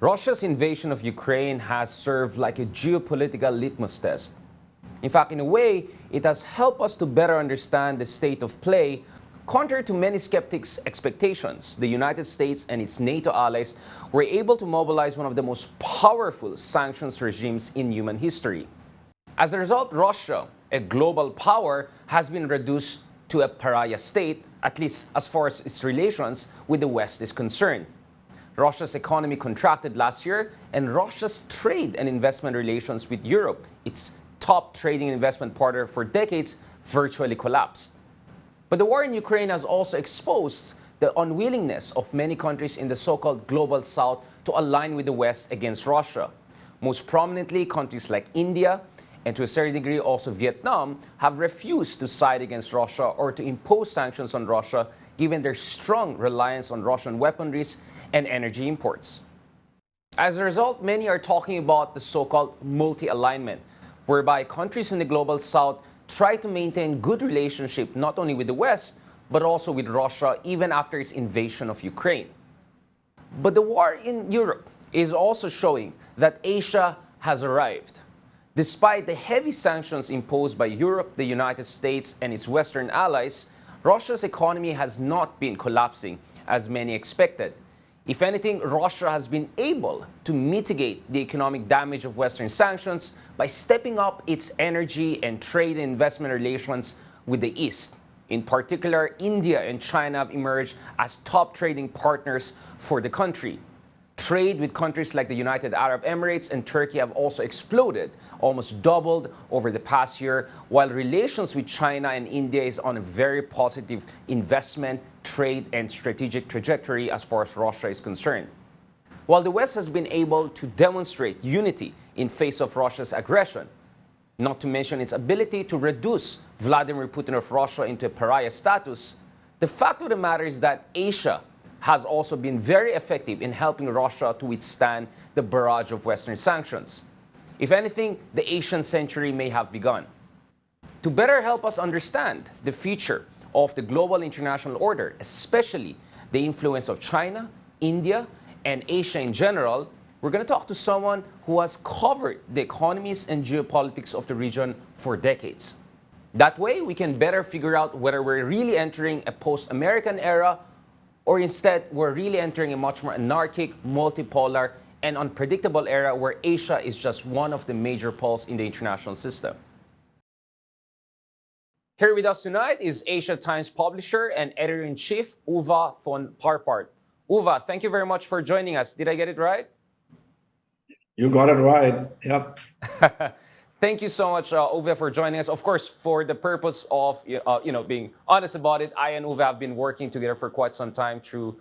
Russia's invasion of Ukraine has served like a geopolitical litmus test. In fact, in a way, it has helped us to better understand the state of play. Contrary to many skeptics' expectations, the United States and its NATO allies were able to mobilize one of the most powerful sanctions regimes in human history. As a result, Russia, a global power, has been reduced to a pariah state, at least as far as its relations with the West is concerned. Russia's economy contracted last year, and Russia's trade and investment relations with Europe, its top trading and investment partner for decades, virtually collapsed. But the war in Ukraine has also exposed the unwillingness of many countries in the so-called global south to align with the West against Russia. Most prominently, countries like India, and to a certain degree also Vietnam, have refused to side against Russia or to impose sanctions on Russia, given their strong reliance on Russian weaponries and energy imports. As a result, many are talking about the so-called multi-alignment, whereby countries in the global south try to maintain good relationship not only with the West, but also with Russia even after its invasion of Ukraine. But the war in Europe is also showing that Asia has arrived. Despite the heavy sanctions imposed by Europe, the United States, and its Western allies, Russia's economy has not been collapsing as many expected. If anything, Russia has been able to mitigate the economic damage of Western sanctions by stepping up its energy and trade and investment relations with the East. In particular, India and China have emerged as top trading partners for the country. Trade with countries like the United Arab Emirates and Turkey have also exploded, almost doubled over the past year, while relations with China and India is on a very positive investment, trade, and strategic trajectory as far as Russia is concerned. While the West has been able to demonstrate unity in face of Russia's aggression, not to mention its ability to reduce Vladimir Putin of Russia into a pariah status, the fact of the matter is that Asia has also been very effective in helping Russia to withstand the barrage of Western sanctions. If anything, the Asian century may have begun. To better help us understand the future of the global international order, especially the influence of China, India, and Asia in general, we're going to talk to someone who has covered the economies and geopolitics of the region for decades. That way, we can better figure out whether we're really entering a post-American era, or instead, we're really entering a much more anarchic, multipolar, and unpredictable era where Asia is just one of the major poles in the international system. Here with us tonight is Asia Times publisher and editor-in-chief, Uwe Parpart. Uwe, thank you very much for joining us. Did I get it right? You got it right. Yep. Thank you so much, Uwe, for joining us. Of course, for the purpose of being honest about it, I and Uwe have been working together for quite some time through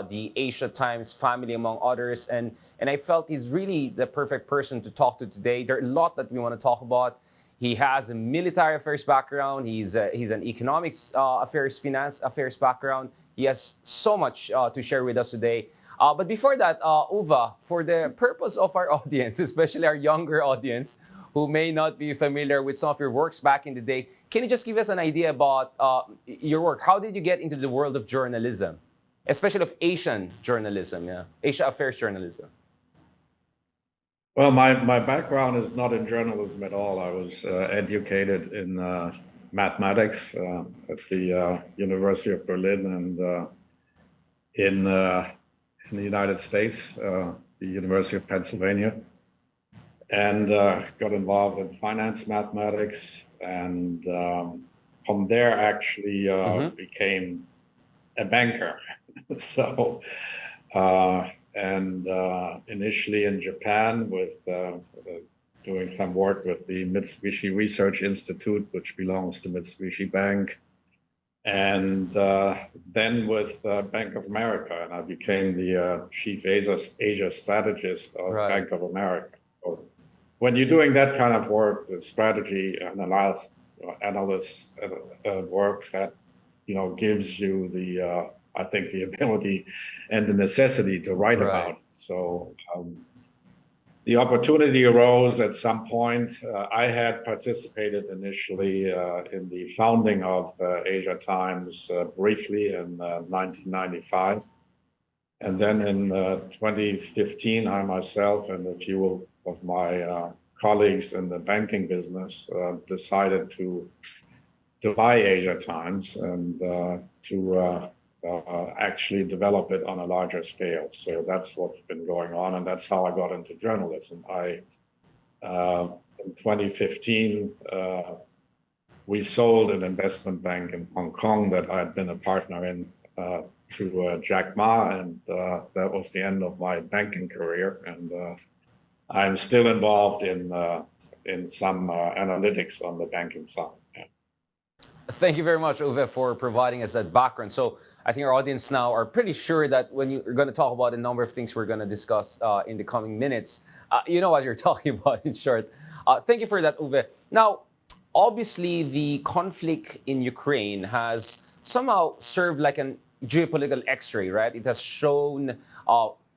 the Asia Times family, among others, and I felt he's really the perfect person to talk to today. There are a lot that we want to talk about. He has a military affairs background. He's an economics affairs, finance affairs background. He has so much to share with us today. But before that, Uwe, for the purpose of our audience, especially our younger audience, who may not be familiar with some of your works back in the day, can you just give us an idea about your work? How did you get into the world of journalism, especially of Asian journalism, Asia affairs journalism? Well, my background is not in journalism at all. I was educated in mathematics at the University of Berlin and in the United States, the University of Pennsylvania. And got involved in finance mathematics, and from there actually became a banker. So, initially in Japan with doing some work with the Mitsubishi Research Institute, which belongs to Mitsubishi Bank, and then with Bank of America, and I became the chief Asia strategist of Bank of America. So, when you're doing that kind of work, the strategy analyst work, that gives you the I think the ability and the necessity to write about it. So the opportunity arose at some point. I had participated initially in the founding of Asia Times briefly in 1995. And then in 2015, I myself and a few of my colleagues in the banking business decided to buy Asia Times and to actually develop it on a larger scale. So that's what's been going on, and that's how I got into journalism. In 2015, we sold an investment bank in Hong Kong that I had been a partner in to Jack Ma, and that was the end of my banking career. And I'm still involved in some analytics on the banking side. Yeah. Thank you very much, Uwe, for providing us that background. So I think our audience now are pretty sure that when you're going to talk about a number of things we're going to discuss in the coming minutes, you know what you're talking about in short. Thank you for that, Uwe. Now, obviously, the conflict in Ukraine has somehow served like a geopolitical X-ray, right? It has shown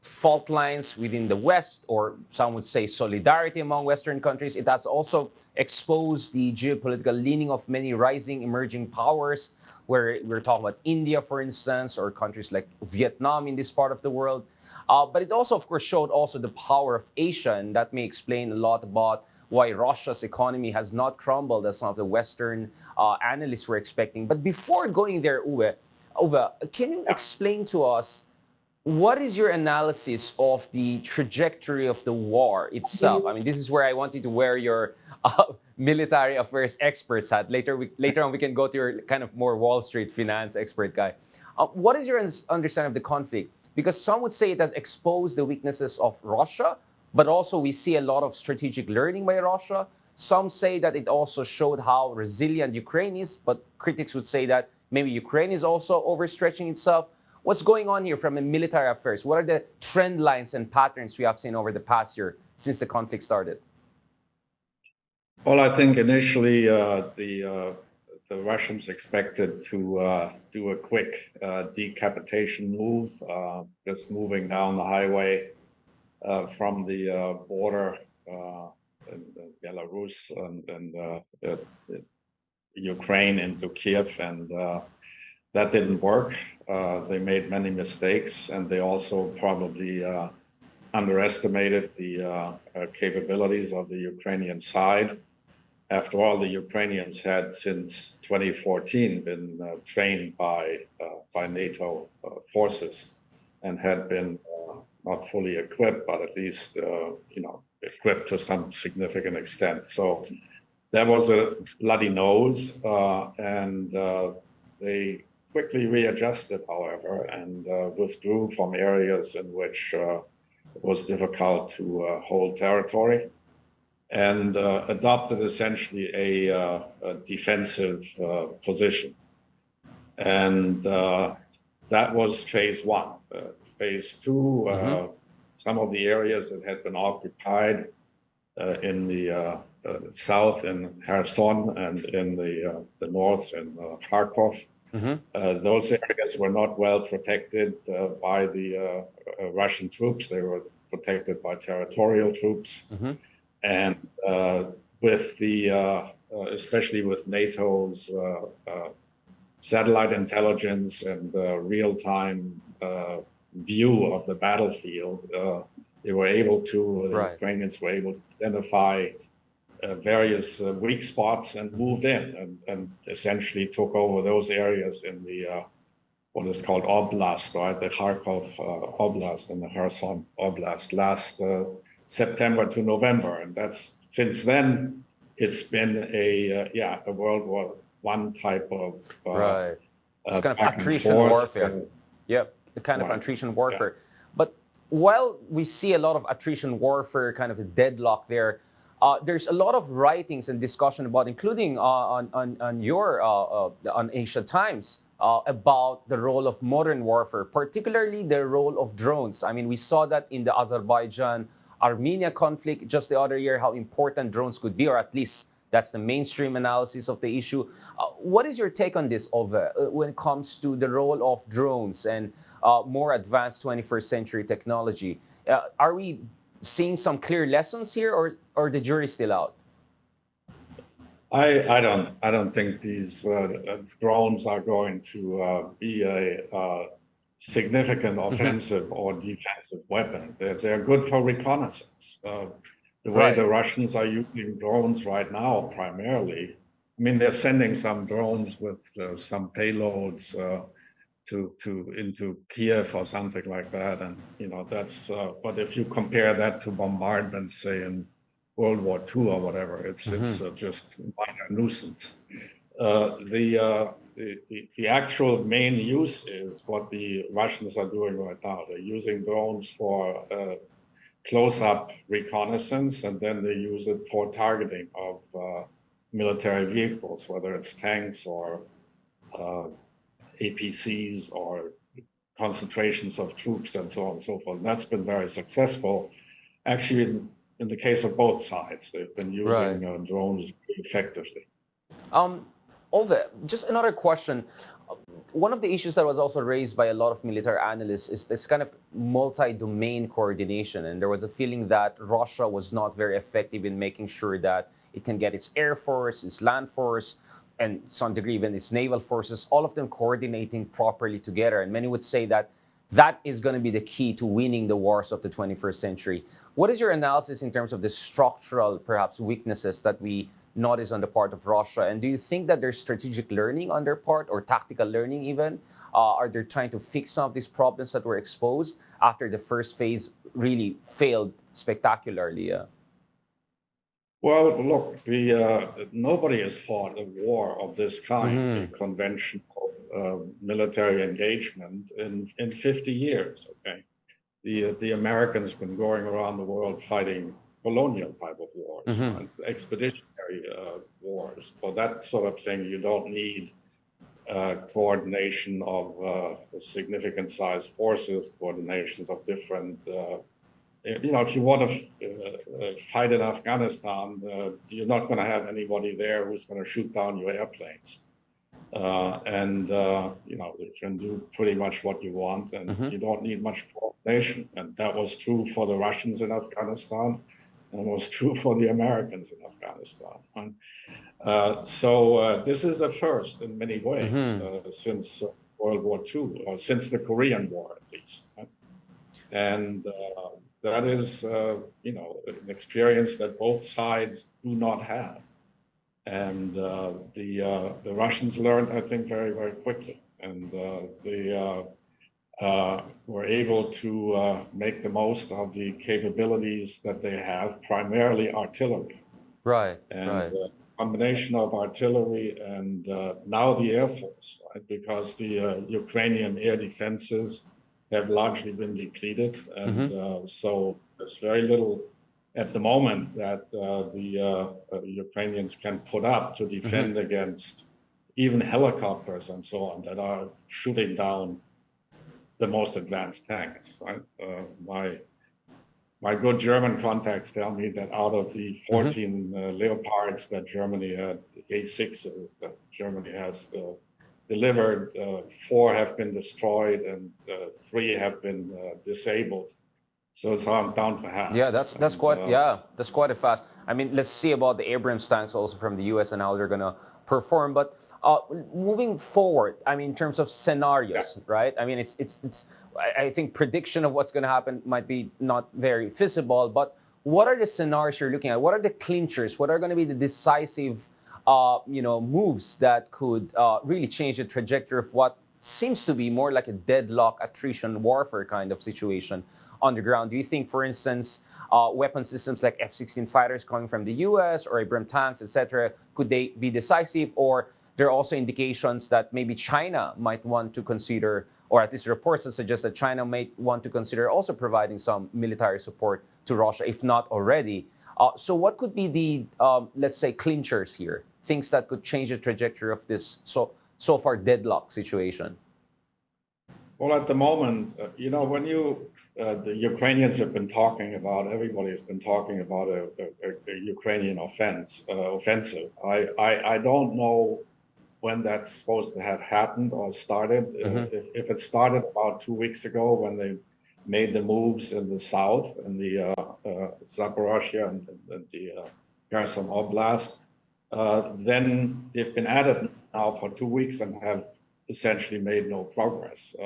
fault lines within the West, or some would say solidarity among Western countries. It has also exposed the geopolitical leaning of many rising emerging powers, where we're talking about India, for instance, or countries like Vietnam in this part of the world. But it also, of course, showed also the power of Asia, and that may explain a lot about why Russia's economy has not crumbled as some of the Western analysts were expecting. But before going there, Uwe, can you explain to us what is your analysis of the trajectory of the war itself? I mean, this is where I want you to wear your military affairs experts hat. Later on, we can go to your kind of more Wall Street finance expert guy. What is your understanding of the conflict? Because some would say it has exposed the weaknesses of Russia, but also we see a lot of strategic learning by Russia. Some say that it also showed how resilient Ukraine is, but critics would say that maybe Ukraine is also overstretching itself. What's going on here from a military affairs? What are the trend lines and patterns we have seen over the past year since the conflict started? Well, I think initially the Russians expected to do a quick decapitation move, just moving down the highway from the border in Belarus and Ukraine into Kiev, and that didn't work. They made many mistakes, and they also probably underestimated the capabilities of the Ukrainian side. After all, the Ukrainians had since 2014 been trained by NATO forces and had been not fully equipped, but at least equipped to some significant extent. So that was a bloody nose, and they quickly readjusted, however, and withdrew from areas in which it was difficult to hold territory, and adopted essentially a defensive position. And that was phase one. Phase two, some of the areas that had been occupied in the south in Kherson and in the north in Kharkov, those areas were not well protected by the Russian troops. They were protected by territorial troops. And with the, especially with NATO's satellite intelligence and real-time view of the battlefield, they were able to, the Ukrainians were able to identify various weak spots and moved in and essentially took over those areas in the what is called Oblast, right? The Kharkov Oblast and the Kherson Oblast last September to November. And that's, since then, it's been a World War I type of it's kind of attrition warfare. Yep, a kind of attrition warfare. But while we see a lot of attrition warfare, kind of a deadlock there, there's a lot of writings and discussion about, including on Asia Times, about the role of modern warfare, particularly the role of drones. I mean, we saw that in the Azerbaijan-Armenia conflict just the other year, how important drones could be, or at least that's the mainstream analysis of the issue. What is your take on this, Uwe, when it comes to the role of drones and more advanced 21st century technology? Are we seeing some clear lessons here, or the jury's still out? I don't think these drones are going to be a significant offensive or defensive weapon. They're good for reconnaissance. The way the Right. Russians are using drones right now, primarily, I mean, they're sending some drones with some payloads into Kiev or something like that, and that's. But if you compare that to bombardments, say in World War II or whatever, it's just minor nuisance. The actual main use is what the Russians are doing right now. They're using drones for close-up reconnaissance, and then they use it for targeting of military vehicles, whether it's tanks or APCs or concentrations of troops and so on and so forth. And that's been very successful. Actually, in the case of both sides, they've been using Right. drones effectively. Ove, just another question. One of the issues that was also raised by a lot of military analysts is this kind of multi-domain coordination. And there was a feeling that Russia was not very effective in making sure that it can get its air force, its land force, and to some degree even its naval forces, all of them coordinating properly together. And many would say that that is going to be the key to winning the wars of the 21st century. What is your analysis in terms of the structural, perhaps, weaknesses that we notice on the part of Russia? And do you think that there's strategic learning on their part, or tactical learning even? Are they trying to fix some of these problems that were exposed after the first phase really failed spectacularly? Well, look, nobody has fought a war of this kind, a conventional military engagement, in 50 years. Okay, the Americans have been going around the world fighting colonial type of wars, right? Expeditionary wars. For that sort of thing, you don't need coordination of significant sized forces, coordinations of different. If you want to fight in Afghanistan, you're not going to have anybody there who's going to shoot down your airplanes. You can do pretty much what you want, and you don't need much coordination. And that was true for the Russians in Afghanistan, and was true for the Americans in Afghanistan. So this is a first in many ways since World War II, or since the Korean War at least. Right? And that is, an experience that both sides do not have. And the Russians learned, I think, very, very quickly. And they were able to make the most of the capabilities that they have, primarily artillery. Right, And right. combination of artillery and now the Air Force, right? Because the Ukrainian air defenses have largely been depleted. And so there's very little at the moment that the Ukrainians can put up to defend against even helicopters and so on that are shooting down the most advanced tanks. Right? My good German contacts tell me that out of the 14 Leopards that Germany had, A6s that Germany has delivered, 4 have been destroyed and 3 have been disabled. So it's down to half. Yeah, that's quite that's quite a fast. I mean, let's see about the Abrams tanks also from the U.S. and how they're gonna perform. But moving forward, I mean, in terms of scenarios, right? I mean, I think prediction of what's gonna happen might be not very feasible. But what are the scenarios you're looking at? What are the clinchers? What are going to be the decisive, moves that could really change the trajectory of what seems to be more like a deadlock attrition warfare kind of situation on the ground? Do you think, for instance, weapon systems like F-16 fighters coming from the U.S. or Abrams tanks, etc., could they be decisive? Or there are also indications that maybe China might want to consider, or at least reports that suggest that China might want to consider also providing some military support to Russia, if not already. So what could be the, let's say, clinchers here? Things that could change the trajectory of this so far deadlock situation? Well, at the moment, when the Ukrainians have been talking about, everybody has been talking about a Ukrainian offensive. I don't know when that's supposed to have happened or started. If it started about 2 weeks ago when they made the moves in the south, in the Zaporozhye and the Kherson Oblast, then they've been at it now for 2 weeks and have essentially made no progress.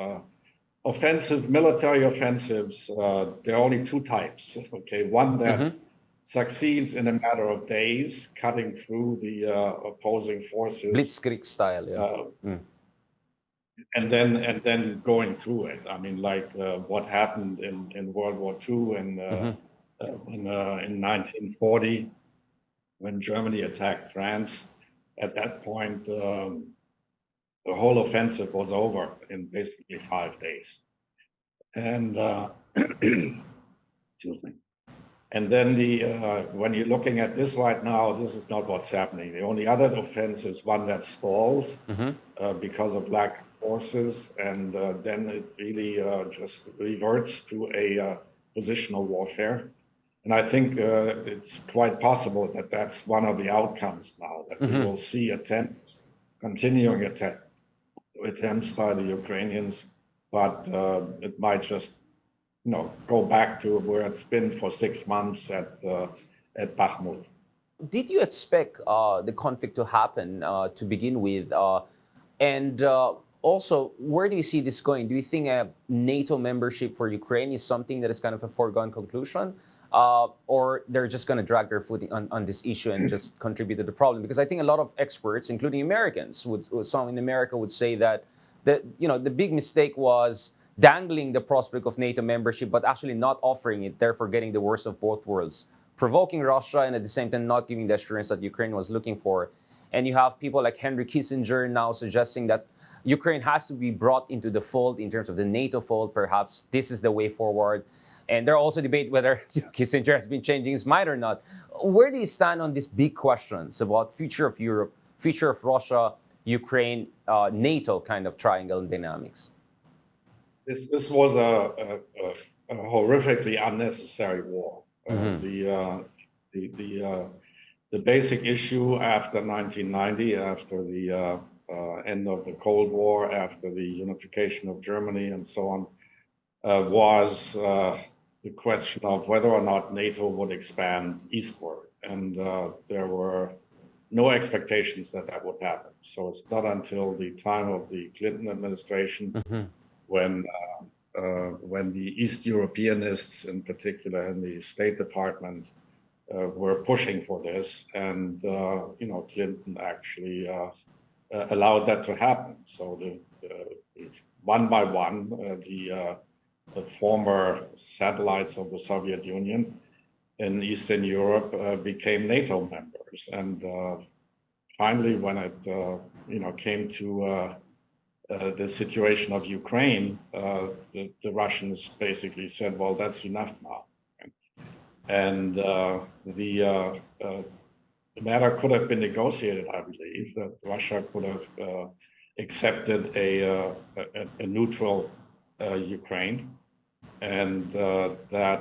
offensive, military offensives, there are only two types. Okay, one that succeeds in a matter of days, cutting through the opposing forces, Blitzkrieg style, yeah. and then going through it. I mean, like what happened in World War II and in 1940, when Germany attacked France. At that point, the whole offensive was over in basically 5 days. And excuse me. And then when you're looking at this right now, this is not what's happening. The only other offense is one that stalls because of lack of forces, and then it really just reverts to a positional warfare. And I think it's quite possible that that's one of the outcomes now, that we will see continuing attempts by the Ukrainians, but it might just go back to where it's been for 6 months at Bakhmut. Did you expect the conflict to happen to begin with? And also, where do you see this going? Do you think a NATO membership for Ukraine is something that is kind of a foregone conclusion? Or they're just going to drag their foot on this issue and just contribute to the problem? Because I think a lot of experts, including Americans, some in America would say that the big mistake was dangling the prospect of NATO membership, but actually not offering it, therefore getting the worst of both worlds, provoking Russia and at the same time not giving the assurance that Ukraine was looking for. And you have people like Henry Kissinger now suggesting that Ukraine has to be brought into the fold in terms of the NATO fold. Perhaps this is the way forward. And there are also debate whether Kissinger has been changing his mind or not. Where do you stand on these big questions about future of Europe, future of Russia, Ukraine, NATO kind of triangle dynamics? This was a horrifically unnecessary war. The basic issue after 1990, after the end of the Cold War, after the unification of Germany and so on, was the question of whether or not NATO would expand eastward. And there were no expectations that would happen. So it's not until the time of the Clinton administration when the East Europeanists, in particular in the State Department, were pushing for this, and Clinton actually allowed that to happen. So one by one, the former satellites of the Soviet Union in Eastern Europe became NATO members, and finally, when it came to the situation of Ukraine, the Russians basically said, "Well, that's enough now," and the matter could have been negotiated. I believe that Russia could have accepted a neutral Ukraine, and that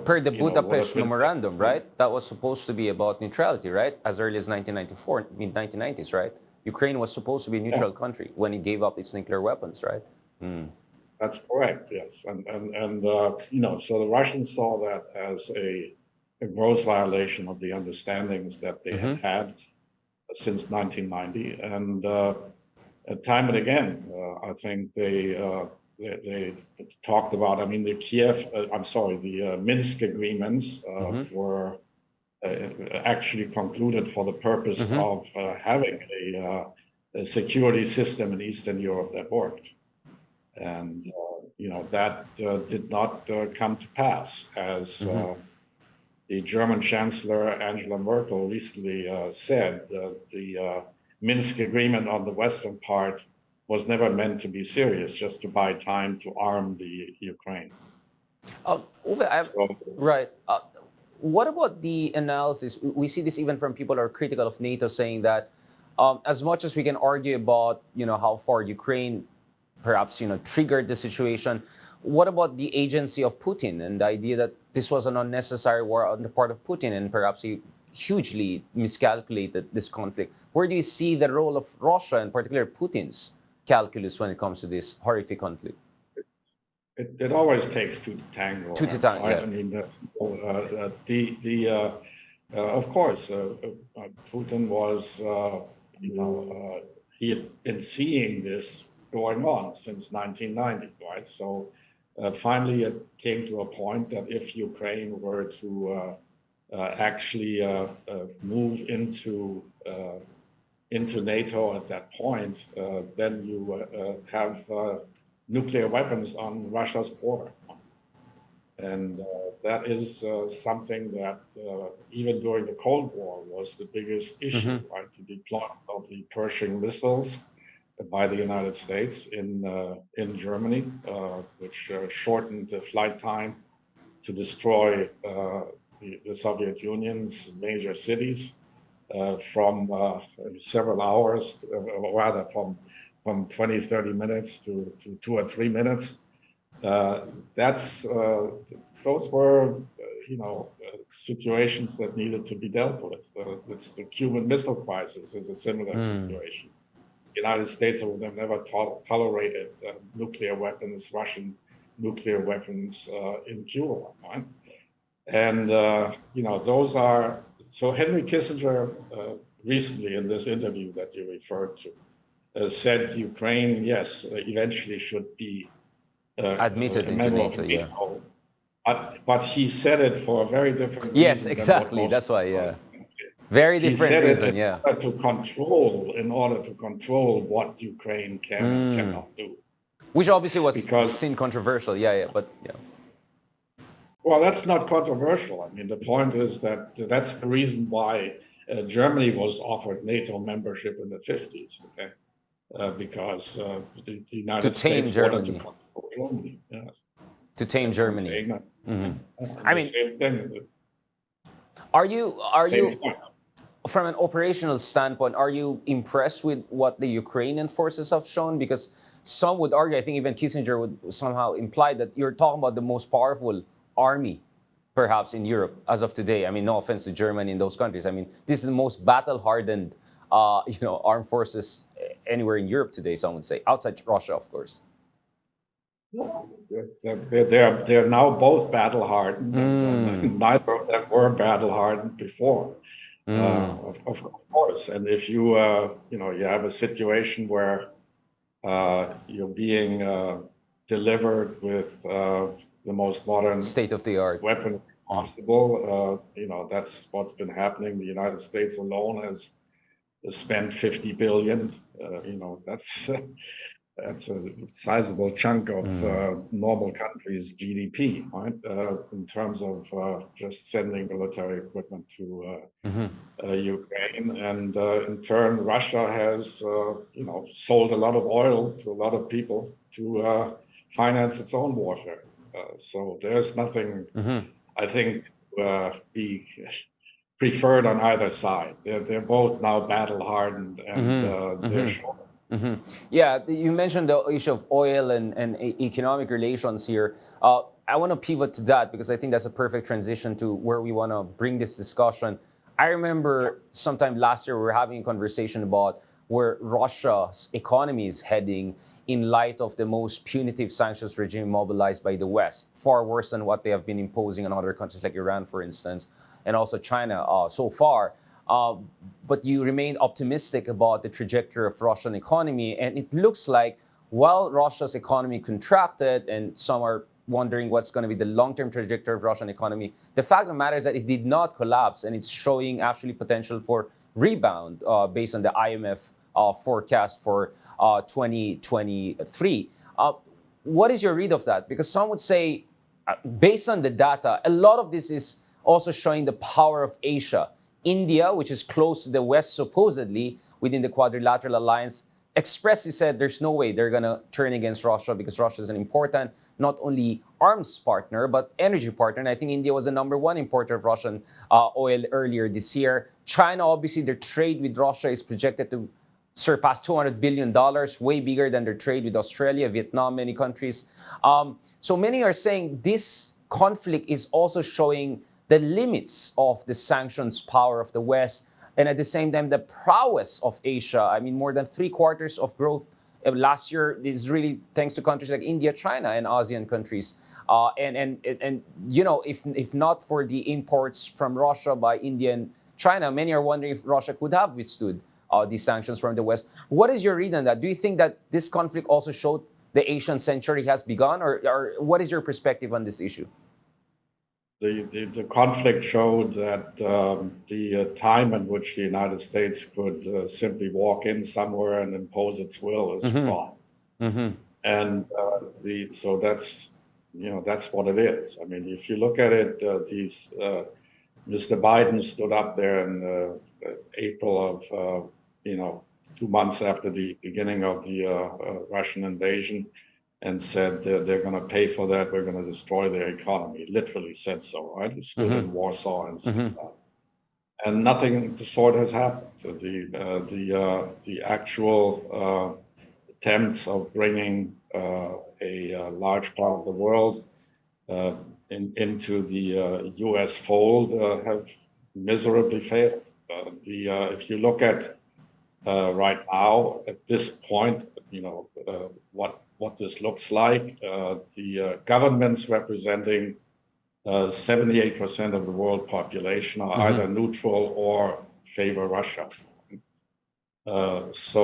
per the Budapest Memorandum, right? That was supposed to be about neutrality, right? As early as 1994, mid-1990s, right? Ukraine was supposed to be a neutral country when it gave up its nuclear weapons, right? That's correct, yes. And so the Russians saw that as a gross violation of the understandings that they had since 1990. And time and again, I think they talked about, the Minsk agreements were actually concluded for the purpose of having a security system in Eastern Europe that worked. And, that did not come to pass, as the German Chancellor Angela Merkel recently said. The Minsk agreement on the western part was never meant to be serious, just to buy time to arm the Ukraine. Uwe, right. What about the analysis? We see this even from people who are critical of NATO, saying that as much as we can argue about how far Ukraine perhaps triggered the situation, what about the agency of Putin and the idea that this was an unnecessary war on the part of Putin, and perhaps he hugely miscalculated this conflict? Where do you see the role of Russia, and particularly Putin's calculus, when it comes to this horrific conflict? It always takes two to tango. Two to tango. Right? Yeah. Of course, Putin was, he had been seeing this going on since 1990, right? So finally, it came to a point that if Ukraine were to actually move into NATO at that point, then you have nuclear weapons on Russia's border. And that is something that even during the Cold War was the biggest issue, right? The deployment of the Pershing missiles by the United States in Germany, which shortened the flight time to destroy the Soviet Union's major cities from several hours, rather from 20, 30 minutes to 2 or 3 minutes. Those were, situations that needed to be dealt with. The Cuban Missile Crisis is a similar situation. The United States would have never tolerated nuclear weapons, Russian nuclear weapons in Cuba, right? And those are so. Henry Kissinger recently, in this interview that you referred to, said Ukraine, yes, eventually should be admitted into NATO, yeah. But he said it for a very different reason. Yes, exactly. That's why, yeah. Very different reason, yeah. In order to control what Ukraine can and cannot do. Which obviously was seen controversial, but yeah. Well, that's not controversial. I mean, the point is that that's the reason why Germany was offered NATO membership in the 50s, okay? Because the United States wanted to control Germany. Yes. To tame Germany. I mean, same thing. Are you from an operational standpoint, are you impressed with what the Ukrainian forces have shown? Because some would argue, I think even Kissinger would somehow imply that you're talking about the most powerful army, perhaps, in Europe as of today. I mean, no offense to Germany and those countries. I mean, this is the most battle-hardened, armed forces anywhere in Europe today, some would say, outside Russia, of course. Well, they're now both battle-hardened. And neither of them were battle-hardened before. Of course, and if you you have a situation where you're being delivered with the most modern state-of-the-art weapon possible, that's what's been happening. The United States alone has spent $50 billion. That's a sizable chunk of normal countries' GDP, right? In terms of just sending military equipment to Ukraine, and in turn, Russia has, sold a lot of oil to a lot of people to finance its own warfare. So there's nothing, I think, be preferred on either side. They're both now battle-hardened, and they're short. Yeah, you mentioned the issue of oil and economic relations here. I want to pivot to that because I think that's a perfect transition to where we want to bring this discussion. I remember sometime last year we were having a conversation about where Russia's economy is heading in light of the most punitive sanctions regime mobilized by the West, far worse than what they have been imposing on other countries like Iran, for instance, and also China so far. But you remain optimistic about the trajectory of Russian economy. And it looks like while Russia's economy contracted, and some are wondering what's going to be the long-term trajectory of Russian economy, the fact of the matter is that it did not collapse, and it's showing actually potential for rebound based on the IMF forecast for 2023. What is your read of that? Because some would say, based on the data, a lot of this is also showing the power of Asia. India, which is close to the West supposedly within the Quadrilateral Alliance, expressly said there's no way they're going to turn against Russia because Russia is an important, not only arms partner, but energy partner. And I think India was the number one importer of Russian oil earlier this year. China, obviously, their trade with Russia is projected to surpass $200 billion, way bigger than their trade with Australia, Vietnam, many countries. So many are saying this conflict is also showing the limits of the sanctions power of the West, and at the same time, the prowess of Asia. I mean, more than 3/4 of growth last year is really thanks to countries like India, China, and ASEAN countries. And if not for the imports from Russia by India and China, many are wondering if Russia could have withstood these sanctions from the West. What is your read on that? Do you think that this conflict also showed the Asian century has begun, or what is your perspective on this issue? The conflict showed that the time in which the United States could simply walk in somewhere and impose its will is gone. And so that's what it is. I mean, if you look at it, Mr. Biden stood up there in April of 2 months after the beginning of the Russian invasion, and said they're going to pay for that. We're going to destroy their economy. Literally said so, right? He stood in Warsaw and said that. And nothing of the sort has happened. So the actual attempts of bringing a large part of the world into the U.S. fold have miserably failed. If you look at right now, at this point, what this looks like, the governments representing 78% of the world population are either neutral or favor Russia. That's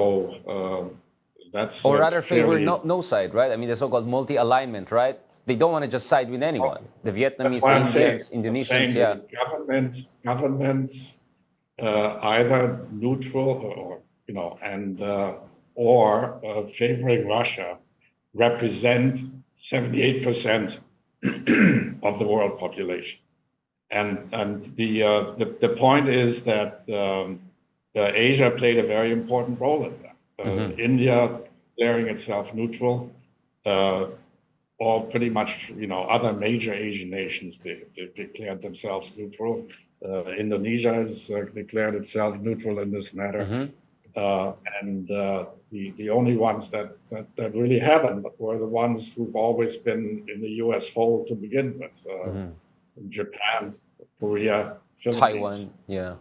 or rather favor no side, right? I mean, the so-called multi-alignment, right? They don't want to just side with anyone. The Vietnamese, Indians, Indonesians, governments either neutral or favoring Russia represent 78% of the world population, and the point is that Asia played a very important role in that. India declaring itself neutral, or pretty much other major Asian nations they declared themselves neutral. Indonesia has declared itself neutral in this matter. And the only ones that really haven't were the ones who've always been in the U.S. fold to begin with. Japan, Korea, Philippines. Taiwan, yeah.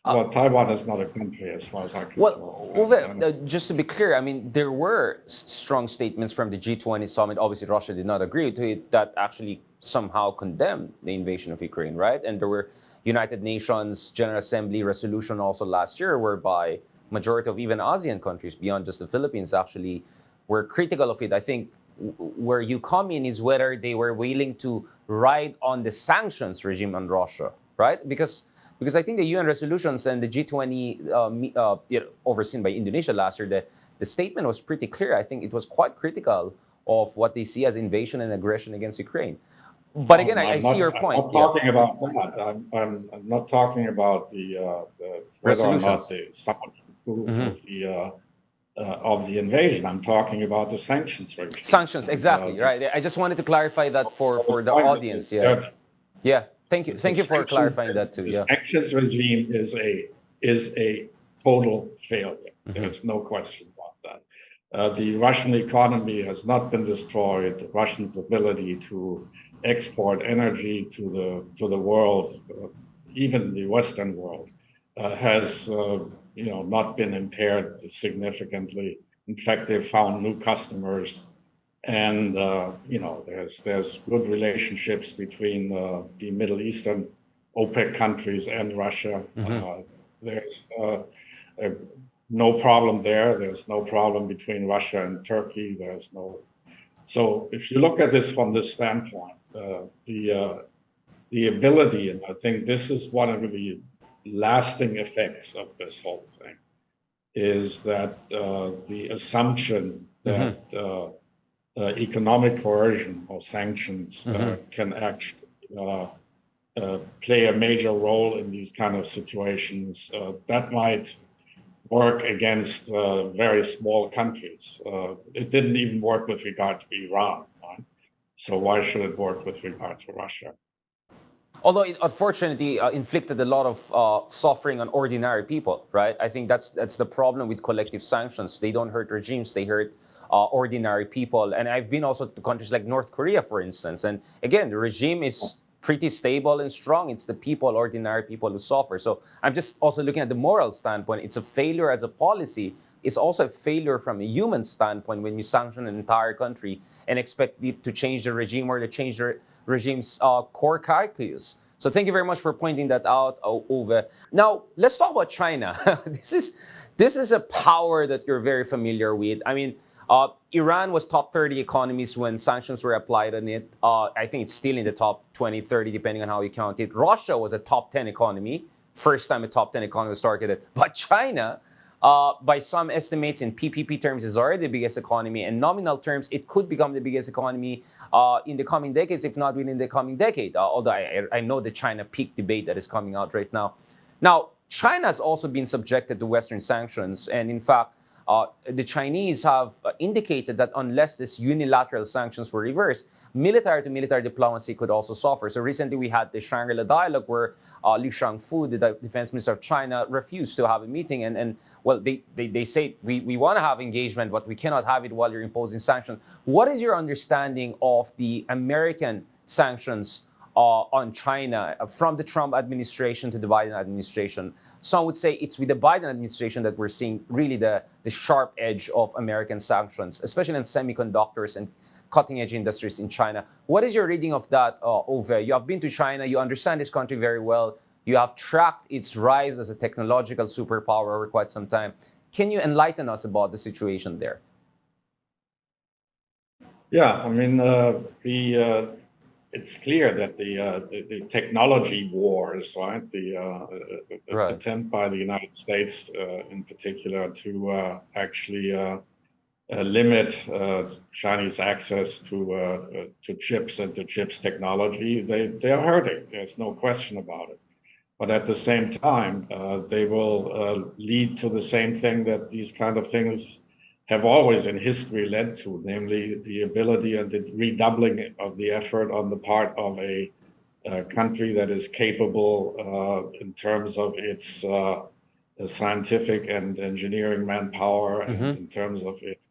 Well, Taiwan is not a country as far as I can tell. Well, Uwe, just to be clear, I mean, there were strong statements from the G20 summit. Obviously, Russia did not agree to it, that actually somehow condemned the invasion of Ukraine, right? And there were United Nations General Assembly resolution also last year, whereby majority of even ASEAN countries beyond just the Philippines actually were critical of it. I think where you come in is whether they were willing to ride on the sanctions regime on Russia, right? Because I think the UN resolutions and the G20 overseen by Indonesia last year, the statement was pretty clear. I think it was quite critical of what they see as invasion and aggression against Ukraine. But again, I see your point. I'm not talking about that. I'm not talking about the whether or not someone approved of the invasion. I'm talking about the sanctions regime. Sanctions, exactly, right. I just wanted to clarify that for the audience. Yeah. Thank you for clarifying that too. The sanctions regime is a total failure. There's no question about that. The Russian economy has not been destroyed. The Russians' ability to export energy to the world, even the Western world, has not been impaired significantly. In fact, they've found new customers, and there's good relationships between the Middle Eastern OPEC countries and Russia. There's no problem there. There's no problem between Russia and Turkey. So if you look at this from this standpoint, the ability, and I think this is one of the lasting effects of this whole thing, is that the assumption that economic coercion or sanctions can actually play a major role in these kind of situations, that might work against very small countries. It didn't even work with regard to Iran, right? So why should it work with regard to Russia? Although it unfortunately inflicted a lot of suffering on ordinary people, right? I think that's the problem with collective sanctions. They don't hurt regimes, they hurt ordinary people. And I've been also to countries like North Korea, for instance. And again, the regime is pretty stable and strong. It's the people, ordinary people, who suffer. So I'm just also looking at the moral standpoint. It's a failure as a policy. It's also a failure from a human standpoint when you sanction an entire country and expect it to change the regime or to change the regime's core calculus. So thank you very much for pointing that out, Uwe. Now, let's talk about China. This is a power that you're very familiar with. I mean, Iran was top 30 economies when sanctions were applied on it. I think it's still in the top 20, 30, depending on how you count it. Russia was a top 10 economy. First time a top 10 economy was targeted. But China, by some estimates in PPP terms, is already the biggest economy. In nominal terms, it could become the biggest economy in the coming decades, if not within the coming decade. Although I know the China peak debate that is coming out right now. Now, China has also been subjected to Western sanctions. And in fact, the Chinese have indicated that unless these unilateral sanctions were reversed, military-to-military diplomacy could also suffer. So recently we had the Shangri-La dialogue where Liu Shangfu, the defense minister of China, refused to have a meeting. And well, they say, we want to have engagement, but we cannot have it while you're imposing sanctions. What is your understanding of the American sanctions on China from the Trump administration to the Biden administration? Some would say it's with the Biden administration that we're seeing really the sharp edge of American sanctions, especially in semiconductors and cutting-edge industries in China. What is your reading of that, Uwe? You have been to China, you understand this country very well, you have tracked its rise as a technological superpower over quite some time. Can you enlighten us about the situation there? Yeah, I mean, it's clear that the technology wars, right? The attempt by the United States, in particular, to actually limit Chinese access to chips and to chips technology, they are hurting. There's no question about it. But at the same time, they will lead to the same thing that these kind of things have always in history led to, namely the ability and the redoubling of the effort on the part of a country that is capable in terms of its scientific and engineering manpower, and in terms of its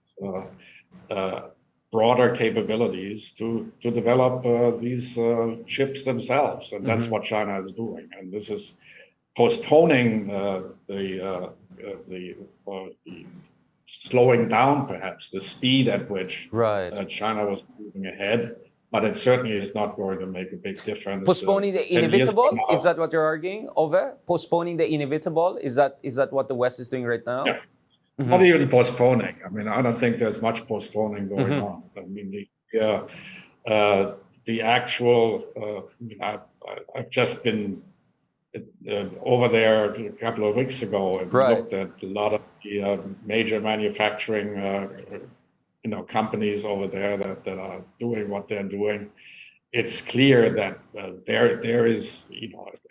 broader capabilities to develop these chips themselves. And that's what China is doing. And this is postponing the slowing down, perhaps, the speed at which China was moving ahead, but it certainly is not going to make a big difference. Postponing the inevitable? Is that what you're arguing, Uwe? Postponing the inevitable? Is that what the West is doing right now? Yeah. Not even postponing. I mean, I don't think there's much postponing going on. I mean, the actual, I've just been over there a couple of weeks ago and looked at a lot of the major manufacturing companies over there that are doing what they're doing. It's clear that there is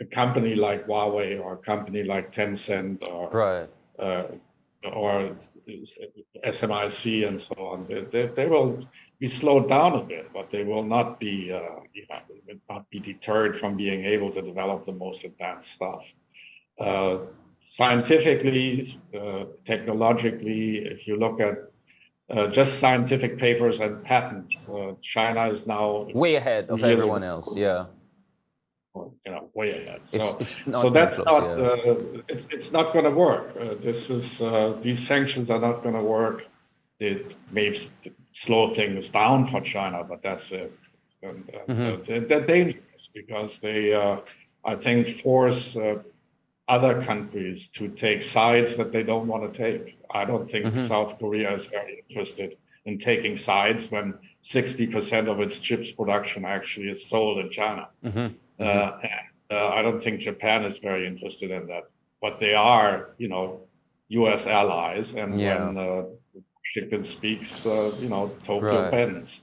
a company like Huawei or a company like Tencent or SMIC and so on. They will be slowed down a bit, but they will not be deterred from being able to develop the most advanced stuff. Scientifically, technologically, if you look at just scientific papers and patents, China is now way ahead of everyone else. Yeah. Way ahead. So that's not. It's not going to work. These sanctions are not going to work. They may slow things down for China, but that's it. And, they're dangerous because they, I think, force other countries to take sides that they don't want to take. I don't think South Korea is very interested in taking sides when 60% of its chips production actually is sold in China. I don't think Japan is very interested in that, but they are, U.S. allies, and when Washington speaks, Tokyo bends.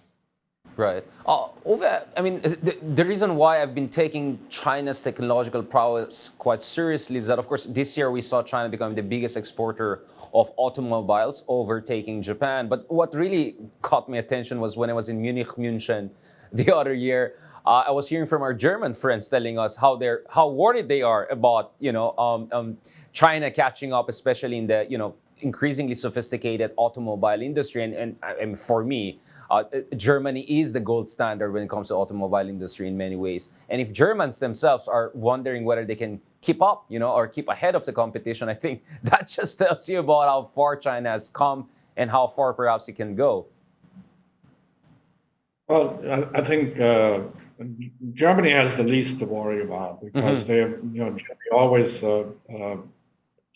Right. Uwe, I mean, the reason why I've been taking China's technological prowess quite seriously is that, of course, this year we saw China become the biggest exporter of automobiles, overtaking Japan. But what really caught my attention was when I was in München the other year. I was hearing from our German friends telling us how worried they are about China catching up, especially in the increasingly sophisticated automobile industry. And for me, Germany is the gold standard when it comes to automobile industry in many ways. And if Germans themselves are wondering whether they can keep up, or keep ahead of the competition, I think that just tells you about how far China has come and how far perhaps it can go. Well, I think Germany has the least to worry about because they always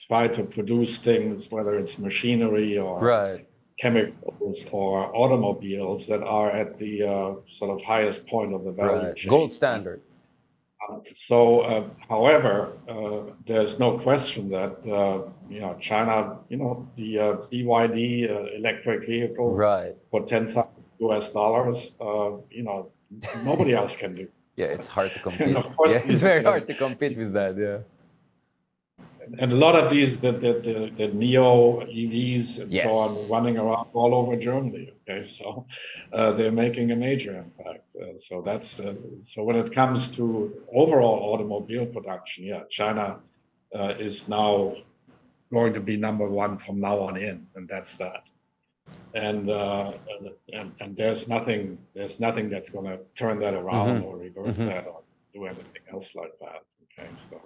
try to produce things, whether it's machinery or Right. chemicals or automobiles that are at the sort of highest point of the value Right. chain. Gold standard. However, there's no question that China, the BYD electric vehicle Right. for $10,000 nobody else can do. Yeah, it's hard to And compete. of course, Yeah, it's very hard to compete with that. Yeah. and a lot of these, the neo EVs and so on, Yes. running around all over Germany. Okay, so they're making a major impact. So when it comes to overall automobile production, yeah, China is now going to be number one from now on in, and that's that. And there's nothing that's going to turn that around or reverse that or do anything else like that. Okay, so.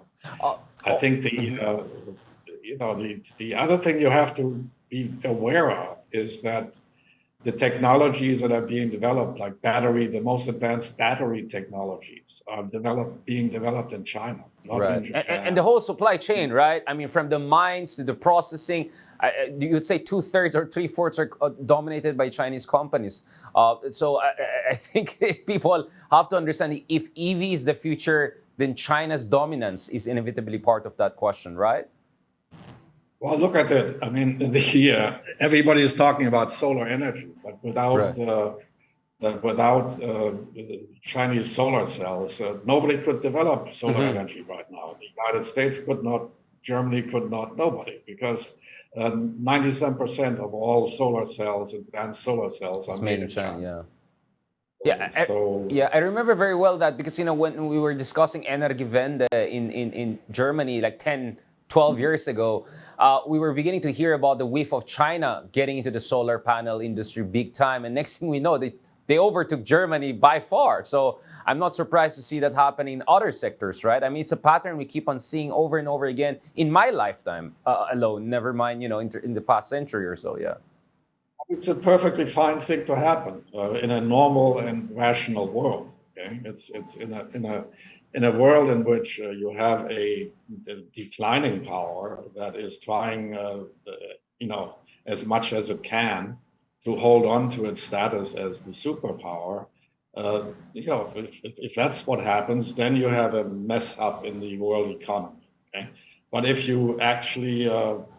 I think the other thing you have to be aware of is that the technologies that are being developed, like the most advanced battery technologies, are being developed in China, not in Japan. And the whole supply chain, right? I mean, from the mines to the processing, you would say 2/3 or 3/4 are dominated by Chinese companies. So I think people have to understand if EV is the future, then China's dominance is inevitably part of that question, right? Well, look at it. I mean, everybody is talking about solar energy, but without Chinese solar cells, nobody could develop solar energy right now. The United States could not, Germany could not, nobody, because 97% of all solar cells, advanced solar cells, are made in China. Yeah. I remember very well that because when we were discussing Energiewende in Germany like 10, 12 years ago, we were beginning to hear about the whiff of China getting into the solar panel industry big time, and next thing we know, they overtook Germany by far. So I'm not surprised to see that happen in other sectors, right? I mean, it's a pattern we keep on seeing over and over again in my lifetime alone. Never mind, in the past century or so. Yeah. It's a perfectly fine thing to happen in a normal and rational world. Okay, it's in a world in which you have a declining power that is trying, as much as it can to hold on to its status as the superpower. If that's what happens, then you have a mess up in the world economy. Okay. But if you actually,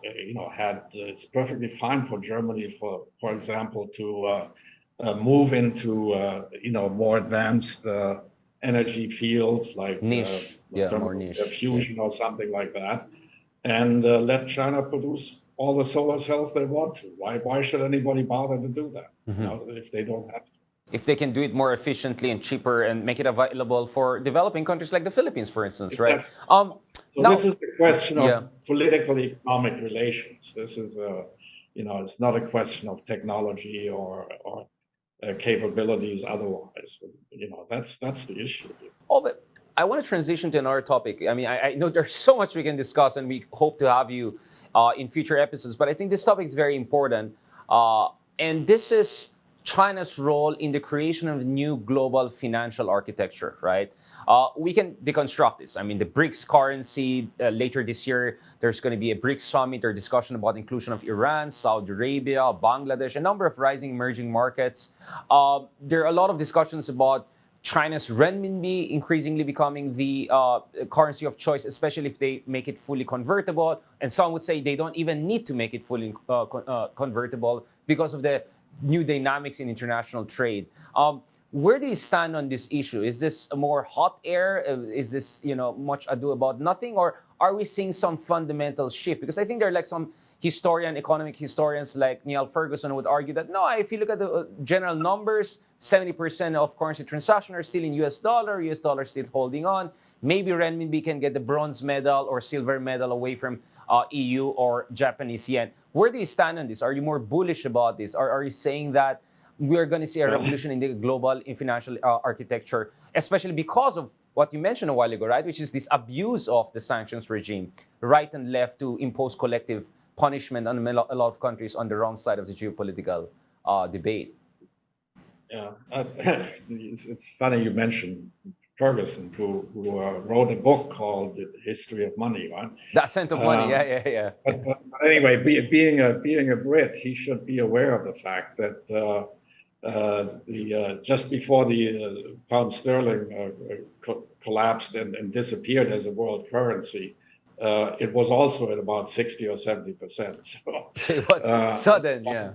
it's perfectly fine for Germany, for example, to move into, more advanced energy fields like niche, more niche, fusion or something like that, and let China produce all the solar cells they want to. Why should anybody bother to do that if they don't have to? If they can do it more efficiently and cheaper and make it available for developing countries like the Philippines, for instance, right? So this is the question of political economic relations. This is it's not a question of technology or capabilities otherwise. That's the issue. I want to transition to another topic. I mean, I know there's so much we can discuss, and we hope to have you in future episodes. But I think this topic is very important, and this is China's role in the creation of new global financial architecture, right? We can deconstruct this. I mean, the BRICS currency, later this year, there's going to be a BRICS summit or discussion about inclusion of Iran, Saudi Arabia, Bangladesh, a number of rising emerging markets. There are a lot of discussions about China's renminbi increasingly becoming the currency of choice, especially if they make it fully convertible. And some would say they don't even need to make it fully convertible because of the new dynamics in international trade. Where do you stand on this issue? Is this a more hot air? Is this, much ado about nothing? Or are we seeing some fundamental shift? Because I think there are like some economic historians like Niall Ferguson would argue that, no, if you look at the general numbers, 70% of currency transactions are still in US dollar still holding on. Maybe renminbi can get the bronze medal or silver medal away from EU or Japanese yen. Where do you stand on this? Are you more bullish about this? Or are you saying that we're going to see a revolution in the global financial architecture, especially because of what you mentioned a while ago, right? Which is this abuse of the sanctions regime, right and left, to impose collective punishment on a lot of countries on the wrong side of the geopolitical debate. Yeah, it's funny you mentioned Ferguson, who wrote a book called The History of Money, right? The ascent of money. Um, Yeah. but anyway, being a Brit, he should be aware of the fact that just before the pound sterling collapsed and disappeared as a world currency, it was also at about 60 or 70%. So So it was sudden. Yeah.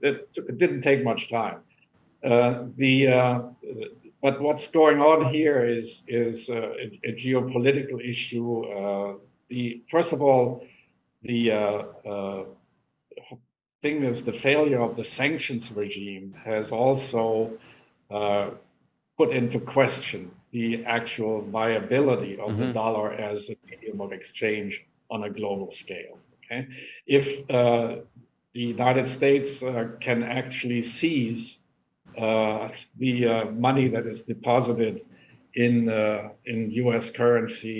it didn't take much time. But what's going on here is a geopolitical issue. First of all, the thing is the failure of the sanctions regime has also put into question the actual viability of the dollar as a medium of exchange on a global scale. Okay, if the United States can actually seize the money that is deposited in U.S. currency,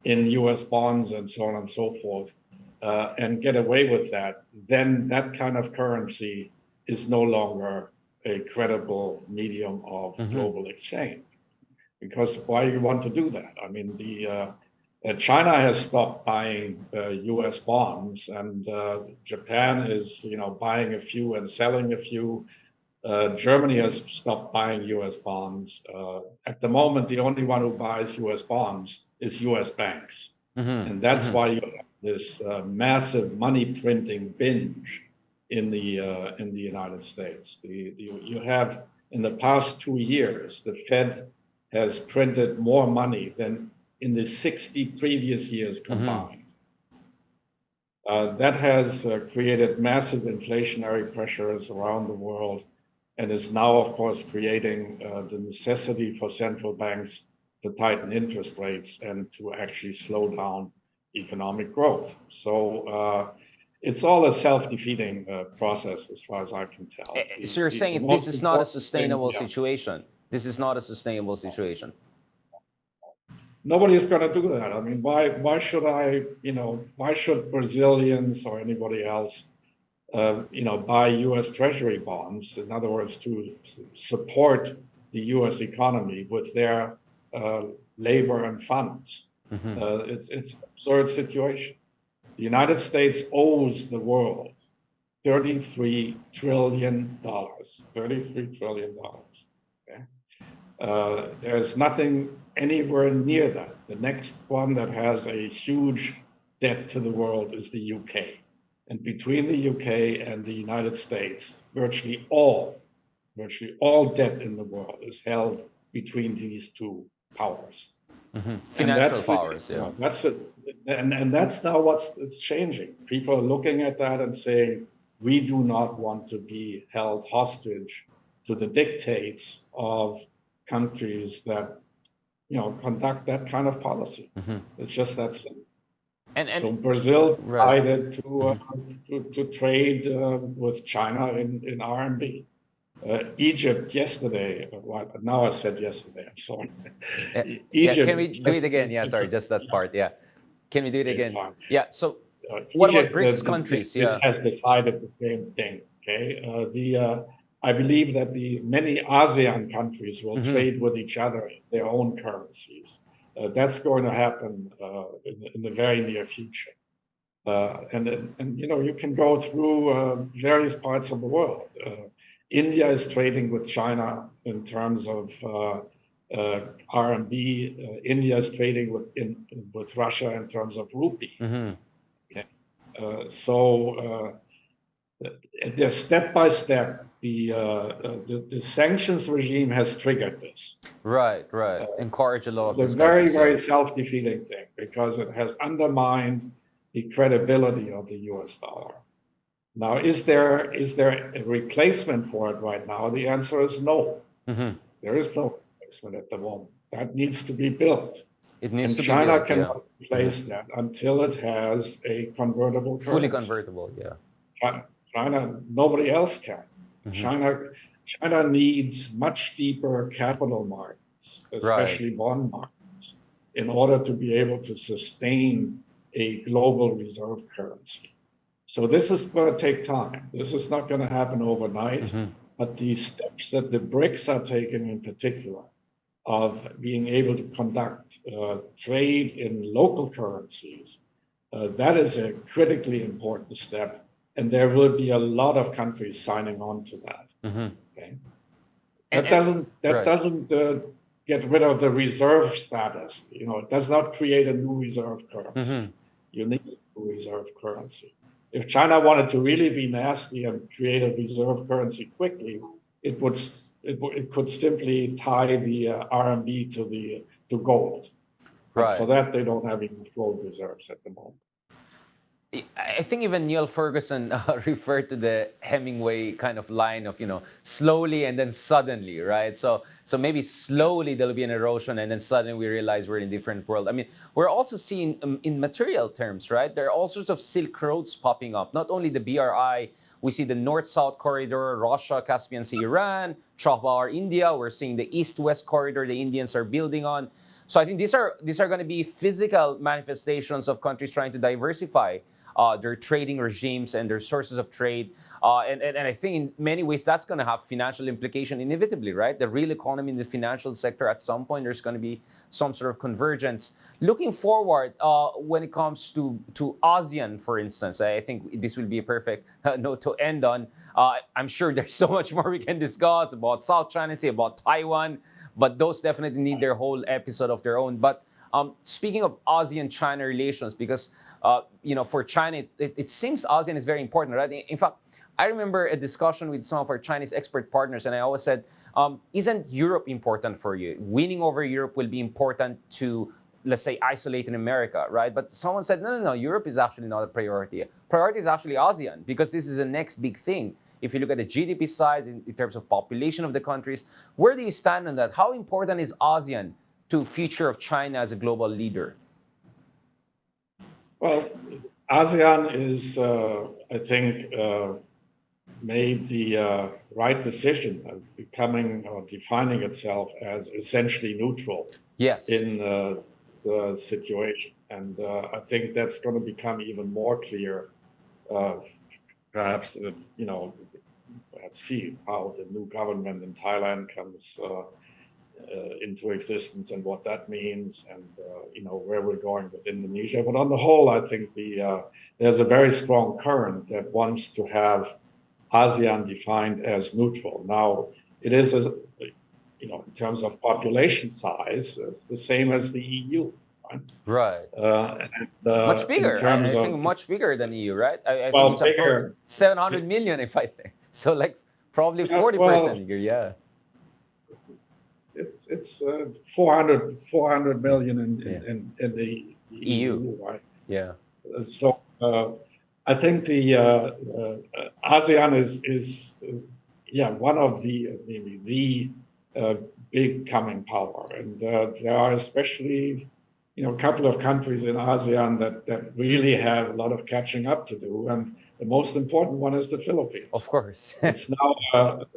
in U.S. bonds, and so on and so forth, and get away with that, then that kind of currency is no longer a credible medium of global exchange. Because why you want to do that? I mean, China has stopped buying U.S. bonds, and Japan is, buying a few and selling a few. Germany has stopped buying U.S. bonds. At the moment, the only one who buys U.S. bonds is U.S. banks, and that's why you have this massive money printing binge in the United States. You have in the past 2 years, the Fed has printed more money than in the 60 previous years combined. That has created massive inflationary pressures around the world, and is now, of course, creating the necessity for central banks to tighten interest rates and to actually slow down economic growth. So it's all a self-defeating process, as far as I can tell. So you're saying this is not a sustainable situation. This is not a sustainable situation. Nobody is going to do that. I mean, why should why should Brazilians or anybody else buy U.S. Treasury bonds, in other words, to support the U.S. economy with their labor and funds? It's an absurd situation. The United States owes the world $33 trillion. $33 trillion. Okay? There's nothing anywhere near that. The next one that has a huge debt to the world is the UK. And between the UK and the United States, virtually all debt in the world is held between these two powers. Financial powers, yeah. That's it. And that's now what's changing. People are looking at that and saying, we do not want to be held hostage to the dictates of countries that, conduct that kind of policy. It's just that simple. So Brazil decided to trade with China in RMB. Egypt yesterday. Now I said yesterday. I'm sorry. Egypt. Can we do it again? Yeah, sorry, just that part. Yeah. Can we do it again? Yeah. So, what about BRICS countries? Yeah, has decided the same thing. Okay. I believe that the many ASEAN countries will trade with each other in their own currencies. That's going to happen in the very near future. And you can go through various parts of the world. India is trading with China in terms of RMB. India is trading with Russia in terms of rupee. Okay. So they're step by step. The sanctions regime has triggered this. Right. Encourage a lot of. It's a very, very self-defeating thing because it has undermined the credibility of the U.S. dollar. Now, is there a replacement for it right now? The answer is no. There is no replacement at the moment. That needs to be built. It needs to be China built, cannot replace that until it has a convertible currency. Fully convertible, yeah. China, nobody else can. China needs much deeper capital markets, especially bond markets, in order to be able to sustain a global reserve currency. So this is going to take time. This is not going to happen overnight. But the steps that the BRICS are taking in particular of being able to conduct trade in local currencies, that is a critically important step. And there will be a lot of countries signing on to that. Okay? That doesn't get rid of the reserve status. It does not create a new reserve currency. You need a new reserve currency. If China wanted to really be nasty and create a reserve currency quickly, it could simply tie the RMB to gold. But for that, they don't have enough gold reserves at the moment. I think even Neil Ferguson referred to the Hemingway kind of line of, slowly and then suddenly, right? So maybe slowly there'll be an erosion and then suddenly we realize we're in a different world. I mean, we're also seeing in material terms, right? There are all sorts of Silk Roads popping up. Not only the BRI, we see the North-South corridor, Russia, Caspian Sea, Iran, Chahar, India. We're seeing the East-West corridor the Indians are building on. So I think these are going to be physical manifestations of countries trying to diversify their trading regimes and their sources of trade. And I think in many ways that's going to have financial implication inevitably, right? The real economy in the financial sector, at some point, there's going to be some sort of convergence. Looking forward, when it comes to ASEAN, for instance, I think this will be a perfect note to end on. I'm sure there's so much more we can discuss about South China Sea, about Taiwan, but those definitely need their whole episode of their own. But speaking of ASEAN-China relations, because for China, it seems ASEAN is very important, right? In fact, I remember a discussion with some of our Chinese expert partners, and I always said, isn't Europe important for you? Winning over Europe will be important to, let's say, isolate in America, right? But someone said, no, Europe is actually not a priority. Priority is actually ASEAN, because this is the next big thing. If you look at the GDP size in terms of population of the countries, where do you stand on that? How important is ASEAN to future of China as a global leader? Well, ASEAN is, I think, made the right decision of becoming or defining itself as essentially neutral in the situation. And I think that's going to become even more clear, perhaps, let's see how the new government in Thailand comes into existence and what that means, and where we're going with Indonesia. But on the whole, I think there's a very strong current that wants to have ASEAN defined as neutral. Now, it is, in terms of population size, it's the same as the EU. Right. Much bigger. I think much bigger than EU, right? I think it's bigger. 700 million, if I think. So, probably 40% bigger, yeah. It's 400 million in the EU, right? Yeah. So I think the ASEAN is one of the big coming power, and there are especially a couple of countries in ASEAN that really have a lot of catching up to do, and the most important one is the Philippines. Of course. It's now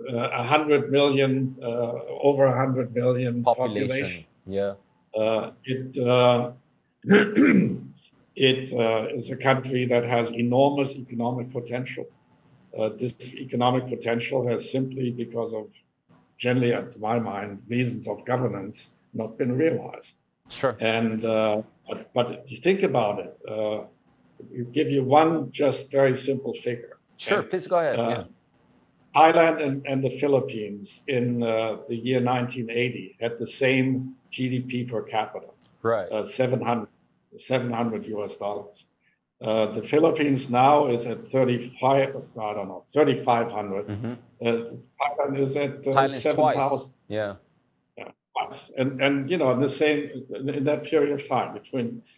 100 million, over 100 million population. Yeah. It is a country that has enormous economic potential. This economic potential has simply, because of, generally, to my mind, reasons of governance, not been realized. Sure. And but if you think about it, we give you one just very simple figure. Sure, please go ahead. Thailand and the Philippines in the year 1980 had the same GDP per capita, right? $700 US. The Philippines now is at 3,500. Mm-hmm. Thailand is at 7,000. Yeah. And in the same, in that period of time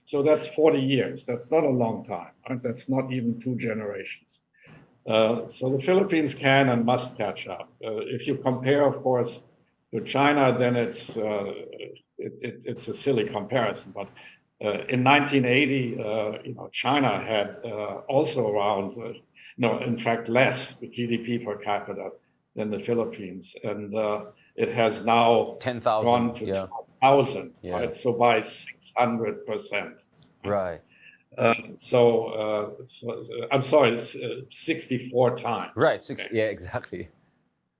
so that's 40 years. That's not a long time. Right? That's not even 2 generations. So the Philippines can and must catch up. If you compare, of course, to China, then it's a silly comparison. But in 1980, China had also around, in fact, less the GDP per capita than the Philippines, and it has now 10,000 gone to 12,000, right? So by 600%. Right. So I'm sorry, it's 64 times. Right. Yeah, exactly.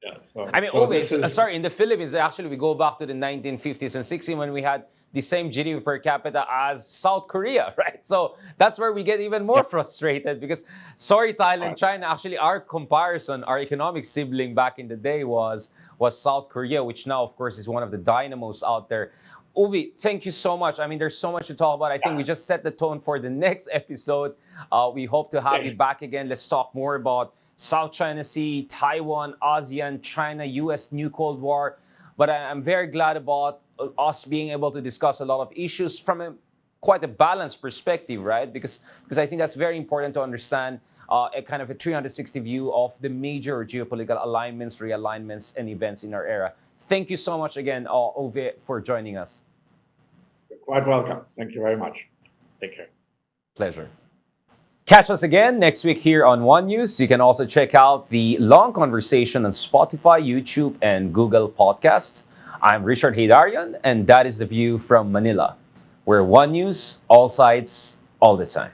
Yeah. So, I mean, so always, this is sorry, in the Philippines, actually, we go back to the 1950s and 60s when we had the same GDP per capita as South Korea, right? So that's where we get even more yeah. frustrated because, sorry, Thailand, Right. China, actually, our comparison, our economic sibling back in the day was South Korea, which now, of course, is one of the dynamos out there. Uwe, thank you so much. I mean, there's so much to talk about. I think we just set the tone for the next episode. We hope to have you Okay. back again. Let's talk more about South China Sea, Taiwan, ASEAN, China, US, new Cold War. But I'm very glad about us being able to discuss a lot of issues from quite a balanced perspective, right? Because I think that's very important to understand a kind of a 360 view of the major geopolitical alignments, realignments, and events in our era. Thank you so much again, Ove, for joining us. You're quite welcome. Thank you very much. Take care. Pleasure. Catch us again next week here on One News. You can also check out the long conversation on Spotify, YouTube, and Google Podcasts. I'm Richard Heydarian, and that is the view from Manila, where One News, all sides, all the time.